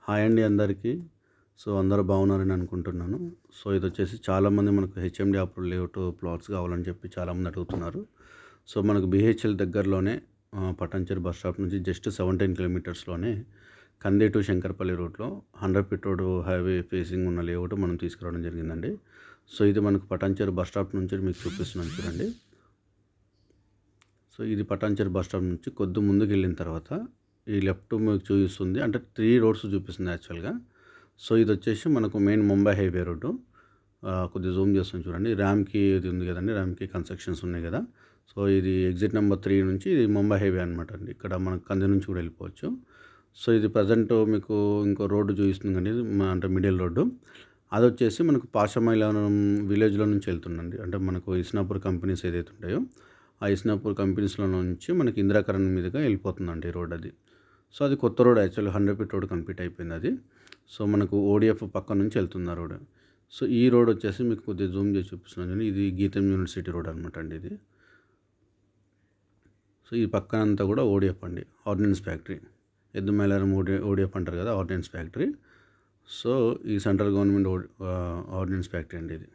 Hi అండి అందరికీ. So, అందరూ బాగున్నారని అనుకుంటున్నాను. సో, ఇదొచ్చేసి చాలామంది మనకు హెచ్ఎండి అప్రూవ్డ్ లేఅవుట్ ప్లాట్స్ కావాలని చెప్పి చాలామంది అడుగుతున్నారు. సో, మనకు బీహెచ్ఎల్ దగ్గరలోనే పటాన్‌చెరు బస్ స్టాప్ నుంచి జస్ట్ 17 కిలోమీటర్స్‌లోనే కంది టు శంకరపల్లి రూట్‌లో 100 ఫీట్ రోడ్ హైవే ఫేసింగ్ ఉన్న లేఅవుట్ మనం తీసుకురావడం జరిగిందండి. సో, ఇది మనకు పటాన్‌చెరు బస్ స్టాప్ నుంచి మీకు చూపిస్తున్నాను చూడండి. సో, ఇది పటాన్‌చెరు బస్ స్టాప్ నుంచి కొద్ది ముందుకెళ్ళిన తర్వాత ఈ లెఫ్ట్ మీకు చూపిస్తుంది. అంటే 3 రోడ్స్ చూపిస్తుంది యాక్చువల్‌గా. సో, ఇదొచ్చేసి మనకు మెయిన్ ముంబై హైవే రోడ్డు. కొద్దిగా జూమ్ చేస్తాను చూడండి. ర్యామ్‌కి ఇది ఉంది కదండీ! ర్యామ్‌కి కన్‌స్ట్రక్షన్స్ ఉన్నాయి కదా! సో, ఇది ఎగ్జిట్ నెంబర్ 3 నుంచి ఇది ముంబై హైవే అనమాట అండి. ఇక్కడ మనకు కంది నుంచి కూడా వెళ్ళిపోవచ్చు. సో, ఇది ప్రజెంట్ మీకు ఇంకో రోడ్డు చూపిస్తుంది కండి. అంటే మిడిల్ రోడ్డు. అదొచ్చేసి మనకు పాషమైలారం విలేజ్‌లో నుంచి వెళ్తుందండి. అంటే మనకు ఇస్నాపూర్ కంపెనీస్ ఏదైతే ఉంటాయో, ఆ ఇస్నాపూర్ కంపెనీస్‌లో నుంచి మనకి ఇందిరాకరణ్ మీదుగా వెళ్ళిపోతుందండి రోడ్ అది. సో, అది కొత్త రోడ్ యాక్చువల్‌గా 100 ఫీట్ రోడ్ కంప్లీట్ అయిపోయింది అది. సో, మనకు ఓడిఎఫ్ పక్క నుంచి వెళ్తుంది ఆ రోడ్. సో, ఈ రోడ్ వచ్చేసి మీకు కొద్దిగా జూమ్ చేసి చూపిస్తున్నాను చూడండి. ఇది గీతం యూనివర్సిటీ రోడ్ అనమాట అండి ఇది. సో, ఈ పక్కనంతా కూడా ఓడిఎఫ్ అండి. Ordnance factory. ఎద్దుమైలారం ఓడిఎఫ్ అంటారు కదా! Ordnance factory. సో, ఈ సెంట్రల్ గవర్నమెంట్ ఆర్డినెన్స్ ఫ్యాక్టరీ అండి ఇది.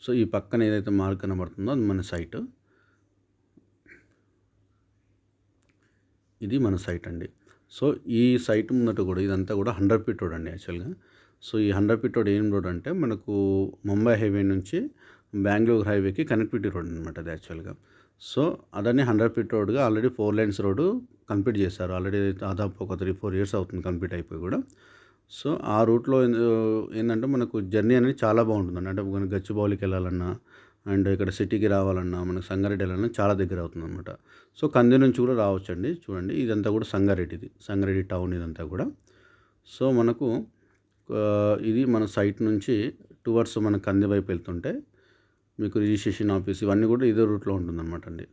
సో, ఈ పక్కన ఏదైతే మార్క్ కనబడుతుందో అది మన సైట్. ఇది మన సైట్ అండి. సో, ఈ సైట్ ముందట కూడా ఇదంతా కూడా 100 ఫీట్ రోడ్ అండి యాక్చువల్‌గా. సో, ఈ 100 ఫీట్ రోడ్ ఏం రోడ్ అంటే మనకు ముంబై హైవే నుంచి బెంగుళూరు హైవేకి కనెక్టివిటీ రోడ్ అనమాట అది యాక్చువల్‌గా. సో, అదని 100 ఫీట్ రోడ్‌గా ఆల్రెడీ 4 లైన్స్ రోడ్డు కంప్లీట్ చేశారు. ఆల్రెడీ దాదాపు ఒక 3, 4 ఇయర్స్ అవుతుంది కంప్లీట్ అయిపోయి కూడా. సో, ఆ రూట్‌లో ఏందంటే మనకు జర్నీ అనేది చాలా బాగుంటుందండి. అంటే మన గచ్చిబౌలికి వెళ్ళాలన్నా అండ్ ఇక్కడ సిటీకి రావాలన్నా, మనకు సంగారెడ్డి వెళ్ళాలన్నా చాలా దగ్గర అవుతుందనమాట. సో, కంది నుంచి కూడా రావచ్చండి. చూడండి ఇదంతా కూడా సంగారెడ్డిది. సంగారెడ్డి టౌన్ ఇదంతా కూడా. సో, మనకు ఇది మన సైట్ నుంచి టువర్డ్స్ మన కంది వైపు వెళ్తుంటే మీకు రిజిస్ట్రేషన్ ఆఫీస్ ఇవన్నీ కూడా ఇదే రూట్‌లో ఉంటుందన్నమాట అండి.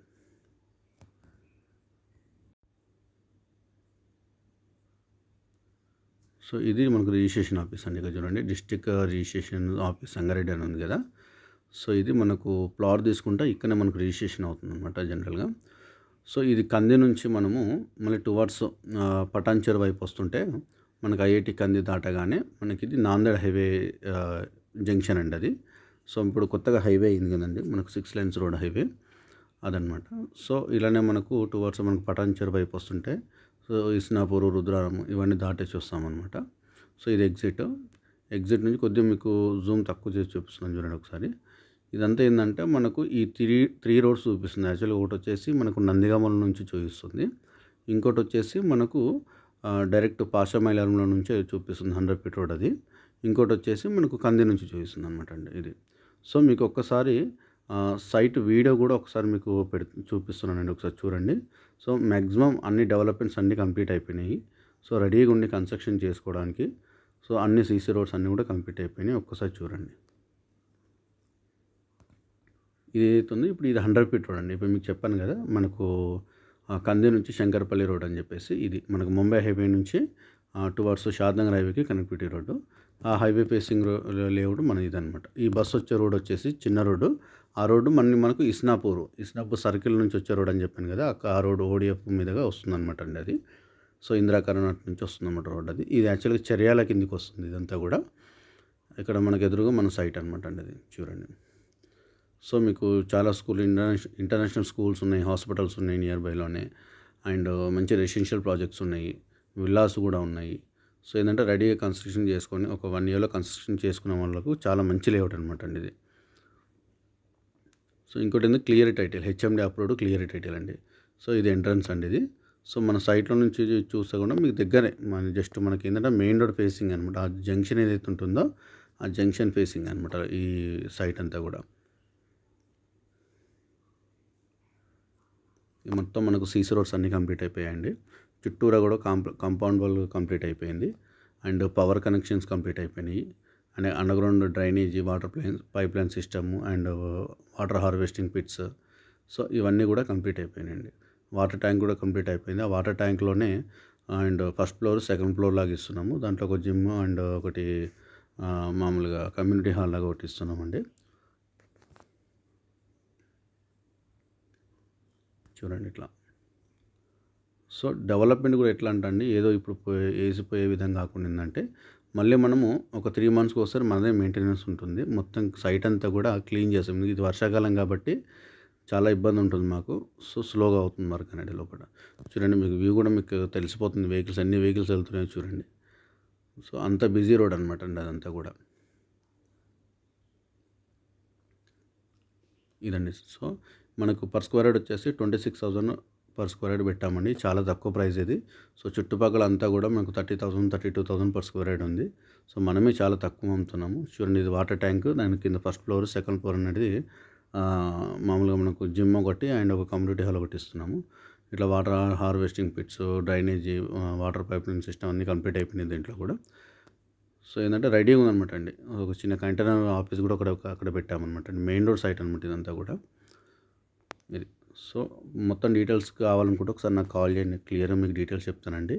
సో, ఇది మనకు రిజిస్ట్రేషన్ ఆఫీస్ అండి. ఇక్కడ చూడండి డిస్ట్రిక్ట్ రిజిస్ట్రేషన్ ఆఫీస్ సంగారెడ్డి అని ఉంది కదా! సో, ఇది మనకు ప్లాట్ తీసుకుంటే ఇక్కడనే మనకు రిజిస్ట్రేషన్ అవుతుందన్నమాట జనరల్‌గా. సో, ఇది కంది నుంచి మనము మళ్ళీ టువర్డ్స్ పటాన్‌చెరు వైపు వస్తుంటే మనకు ఐఐటీ కంది దాటగానే మనకిది నాందేడ్ హైవే జంక్షన్ అండి అది. సో, ఇప్పుడు కొత్తగా హైవే అయింది కదండీ! మనకు 6 లైన్స్ రోడ్ హైవే అదనమాట. సో, ఇలానే మనకు టువర్డ్స్ మనకు పటాన్‌చెరు వైపు వస్తుంటే సో, ఇస్నాపూర్, రుద్రారం ఇవన్నీ దాటేసి వస్తామన్నమాట. సో, ఇది ఎగ్జిట్. ఎగ్జిట్ నుంచి కొద్దిగా మీకు జూమ్ తక్కువ చేసి చూపిస్తున్నాను చూడండి ఒకసారి. ఇదంతా ఏందంటే మనకు ఈ 3 రోడ్స్ చూపిస్తుంది. యాక్చువల్‌గా ఒకటొచ్చేసి మనకు నందిగామల నుంచి చూపిస్తుంది. ఇంకోటొచ్చేసి మనకు డైరెక్ట్ పాషమైలారంలో నుంచే చూపిస్తుంది 100 ఫీట్ రోడ్ అది. ఇంకోటొచ్చేసి మనకు కంది నుంచి చూపిస్తుందనమాట అండి ఇది. సో, మీకు ఒక్కసారి సైట్ వీడియో కూడా ఒకసారి మీకు చూపిస్తున్నానండి ఒకసారి చూడండి. సో, మాక్సిమం అన్ని డెవలప్‌మెంట్స్ అన్నీ కంప్లీట్ అయిపోయినాయి. సో, రెడీగా ఉండి కన్‌స్ట్రక్షన్ చేసుకోవడానికి. సో, అన్ని సీసీ రోడ్స్ అన్నీ కూడా కంప్లీట్ అయిపోయినాయి. ఒక్కసారి చూడండి. ఇదేదైతే ఉందో ఇప్పుడు ఇది 100 ఫీట్ రోడ్ అండి. ఇప్పుడు మీకు చెప్పాను కదా! మనకు కంది నుంచి శంకరపల్లి రోడ్ అని చెప్పేసి ఇది. మనకు ముంబై హైవే నుంచి టువర్డ్స్ షాద్‌నగర్ హైవేకి కనెక్టివిటీ రోడ్డు. ఆ హైవే ఫేసింగ్ లేఅవుట్ మనది ఇదనమాట. ఈ బస్ వచ్చే రోడ్ వచ్చేసి చిన్న రోడ్డు. ఆ రోడ్డు మనకు ఇస్నాపూర్ సర్కిల్ నుంచి వచ్చే రోడ్ అని చెప్పాను కదా! ఆ రోడ్ ఓడిఎఫ్ మీదుగా వస్తుందనమాట అండి అది. సో, ఇందిరాకరణ్ అటు నుంచి వస్తుందన్నమాట రోడ్ అది. ఇది యాక్చువల్‌గా చర్యాల కిందికి వస్తుంది ఇదంతా కూడా. ఇక్కడ మనకు ఎదురుగా మన సైట్ అనమాట అండి అది. చూడండి. సో, మీకు చాలా ఇంటర్నేషనల్ స్కూల్స్ ఉన్నాయి, హాస్పిటల్స్ ఉన్నాయి నియర్ బైలోనే. అండ్ మంచి రెసిడెన్షియల్ ప్రాజెక్ట్స్ ఉన్నాయి. విల్లాస్ కూడా ఉన్నాయి. సో, ఏందంటే రెడీగా కన్‌స్ట్రక్షన్ చేసుకొని ఒక 1 ఇయర్‌లో కన్‌స్ట్రక్షన్ చేసుకున్న వాళ్ళకు చాలా మంచి లేఅవుట్ అనమాట అండి ఇది. సో, ఇంకోటేంది clear title. HMD approved clear title అండి. సో, ఇది ఎంట్రన్స్ అండి ఇది. సో, మన సైట్‌లో నుంచి చూస్తే కూడా మీకు దగ్గరే జస్ట్ మనకేందంటే మెయిన్ రోడ్ ఫేసింగ్ అనమాట. ఆ జంక్షన్ ఏదైతే ఉంటుందో ఆ జంక్షన్ ఫేసింగ్ అనమాట ఈ సైట్ అంతా కూడా. మొత్తం మనకు సీసీ రోడ్స్ అన్నీ కంప్లీట్ అయిపోయాయండి. చుట్టూరా కూడా కాంపౌండ్ వాల్ కంప్లీట్ అయిపోయింది. అండ్ పవర్ కనెక్షన్స్ కంప్లీట్ అయిపోయినాయి. And underground drainage, pipe line system and water harvesting pits. So, ఇవన్నీ కూడా కంప్లీట్ అయిపోయినాయండి. వాటర్ ట్యాంక్ కూడా కంప్లీట్ అయిపోయింది. ఆ వాటర్ ట్యాంక్‌లోనే and first floor, second floor లాగా ఇస్తున్నాము. దాంట్లో ఒక జిమ్ అండ్ ఒకటి మామూలుగా కమ్యూనిటీ హాల్ లాగా ఒకటి ఇస్తున్నామండి. చూడండి ఇట్లా. సో డెవలప్మెంట్ కూడా ఎట్లా అంటే అండి, ఏదో ఇప్పుడు ఏసిపోయే విధంగా కాకుండా ఏందంటే, మళ్ళీ మనము ఒక 3 మంత్స్‌కి ఒకసారి మనదే మెయింటెనెన్స్ ఉంటుంది. మొత్తం సైట్ అంతా కూడా క్లీన్ చేస్తాం. ఇది వర్షాకాలం కాబట్టి చాలా ఇబ్బంది ఉంటుంది మాకు. సో స్లోగా అవుతుంది వర్క్ అనేది లోపల. చూడండి, మీకు వ్యూ కూడా మీకు తెలిసిపోతుంది. ఎన్ని వెహికల్స్ వెళ్తున్నాయో చూడండి. సో అంత బిజీ రోడ్ అనమాట అండి అదంతా కూడా. ఇదండి. సో మనకు పర్ స్క్వేర్ యార్డ్ వచ్చేసి 26,000 పర్ స్క్వేర్ యార్డ్ పెట్టామండి. చాలా తక్కువ ప్రైస్ ఇది. సో చుట్టుపక్కల అంతా కూడా మనకు 30,000, 32,000 పర్ స్క్వేర్ యార్డ్ ఉంది. సో మనమే చాలా తక్కువ అమ్ముతున్నాము. చూడండి, ఇది వాటర్ ట్యాంక్. దాని కింద ఫస్ట్ ఫ్లోర్, సెకండ్ ఫ్లోర్ అనేది మామూలుగా మనకు జిమ్ ఒకటి అండ్ ఒక కమ్యూనిటీ హాల్ ఒకటి ఇస్తున్నాము. ఇట్లా water harvesting pits, drainage, water pipeline system అన్నీ కంప్లీట్ అయిపోయినాయి దీంట్లో కూడా. సో ఏంటంటే రెడీగా ఉందనమాట అండి. ఒక చిన్న కంటైనర్ ఆఫీస్ కూడా అక్కడ పెట్టామన్నమాట అండి. మెయిన్ రోడ్ సైట్ అనమాట ఇదంతా కూడా. ఇది. సో మొత్తం డీటెయిల్స్ కావాలనుకుంటే ఒకసారి నాకు కాల్ చేయండి, క్లియర్గా మీకు డీటెయిల్స్ చెప్తానండి.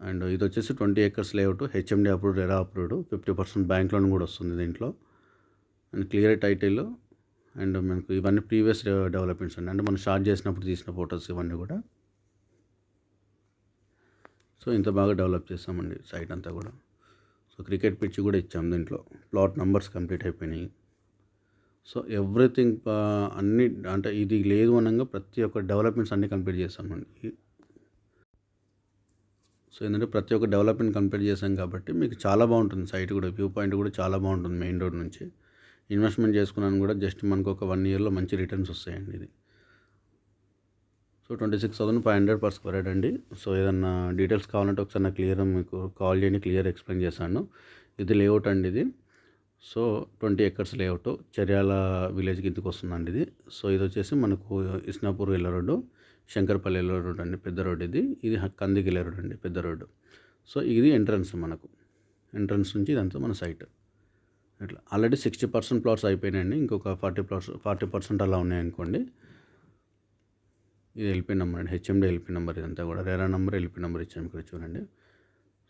అండ్ ఇది వచ్చేసి 20 acres layout, HMD approved, RERA approved, 50% bank loan కూడా వస్తుంది దీంట్లో. And clear title. అండ్ మనకు ఇవన్నీ ప్రీవియస్ డెవలప్మెంట్స్ అండి, అంటే మనం స్టార్ట్ చేసినప్పుడు తీసిన ఫొటోస్ ఇవన్నీ కూడా. సో ఇంత బాగా డెవలప్ చేస్తామండి సైట్ అంతా కూడా. సో క్రికెట్ పిచ్ కూడా ఇచ్చాం దీంట్లో. ప్లాట్ నెంబర్స్ కంప్లీట్ అయిపోయినాయి. సో ఎవ్రీథింగ్ అన్నీ, అంటే ఇది లేదు అనగా ప్రతి ఒక్క డెవలప్మెంట్స్ అన్నీ కంప్లీట్ చేస్తామండి. సో ఏంటంటే ప్రతి ఒక్క డెవలప్మెంట్ కంప్లీట్ చేసాం కాబట్టి మీకు చాలా బాగుంటుంది సైట్ కూడా. వ్యూ పాయింట్ కూడా చాలా బాగుంటుంది మెయిన్ రోడ్ నుంచి. ఇన్వెస్ట్మెంట్ చేసుకున్నాను కూడా జస్ట్ మనకు ఒక 1 yearలో మంచి రిటర్న్స్ వస్తాయండి ఇది. సో 26,500 పర్ స్క్వేర్ యార్డ్ అండి. సో ఏదన్నా డీటెయిల్స్ కావాలంటే ఒకసారి నాకు క్లియర్గా మీకు కాల్ చేయండి, క్లియర్ ఎక్స్ప్లెయిన్ చేశాను. ఇది లేఅవుట్ అండి ఇది. So 20 acres layout, Cheriyal village కిందకి వస్తుందండి ఇది. సో ఇది వచ్చేసి మనకు ఇస్నాపూర్ వెళ్ళే రోడ్డు, శంకర్పల్లి వెళ్ళే రోడ్ అండి, పెద్ద రోడ్ ఇది. ఇది కందికి వెళ్ళే రోడ్ అండి, పెద్ద రోడ్డు. సో ఇది ఎంట్రన్స్ మనకు. ఎంట్రన్స్ నుంచి ఇదంతా మన సైట్. అట్లా ఆల్రెడీ 60% ప్లాట్స్ అయిపోయినాయండి. ఇంకొక 40% అలా ఉన్నాయనుకోండి. ఇది ఎల్పీ నెంబర్ అండి, హెచ్ఎండి ఎల్పీ నెంబర్. ఇదంతా కూడా రెరా నెంబర్, ఎల్పీ నెంబర్ ఇచ్చాము ఇక్కడ చూడండి.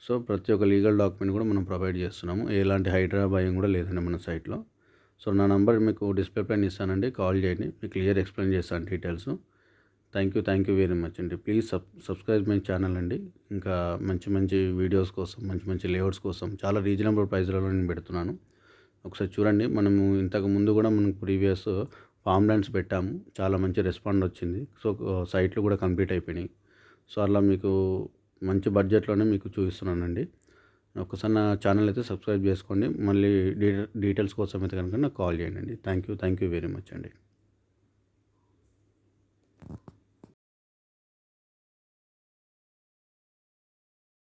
సో ప్రతి ఒక్క లీగల్ డాక్యుమెంట్ కూడా మనం ప్రొవైడ్ చేస్తున్నాము. ఎలాంటి హైడ్రా భయం కూడా లేదండి మన సైట్లో. సో నా నెంబర్ మీకు డిస్ప్లే పైన ఇస్తానండి, కాల్ చేయండి, మీకు క్లియర్ ఎక్స్ప్లెయిన్ చేస్తాను details. Thank you very much అండి. ప్లీజ్ సబ్స్క్రైబ్ మై ఛానల్ అండి. ఇంకా మంచి వీడియోస్ కోసం, మంచి లేఅవుట్స్ కోసం చాలా రీజనబుల్ ప్రైస్లలో నేను పెడుతున్నాను. ఒకసారి చూడండి. మనము ఇంతకు ముందు కూడా మనం ప్రీవియస్ ఫామ్ ల్యాండ్స్ పెట్టాము, చాలా మంచి రెస్పాండ్ వచ్చింది. సో సైట్లు కూడా కంప్లీట్ అయిపోయినాయి. సో అలా మీకు మంచి బడ్జెట్లోనే మీకు చూపిస్తున్నానండి. ఒకసారి నా ఛానల్ అయితే సబ్స్క్రైబ్ చేసుకోండి. మళ్ళీ డీటెయిల్స్ కోసం అయితే కనుక నాకు కాల్ చేయండి. థ్యాంక్ యూ వెరీ మచ్ అండి.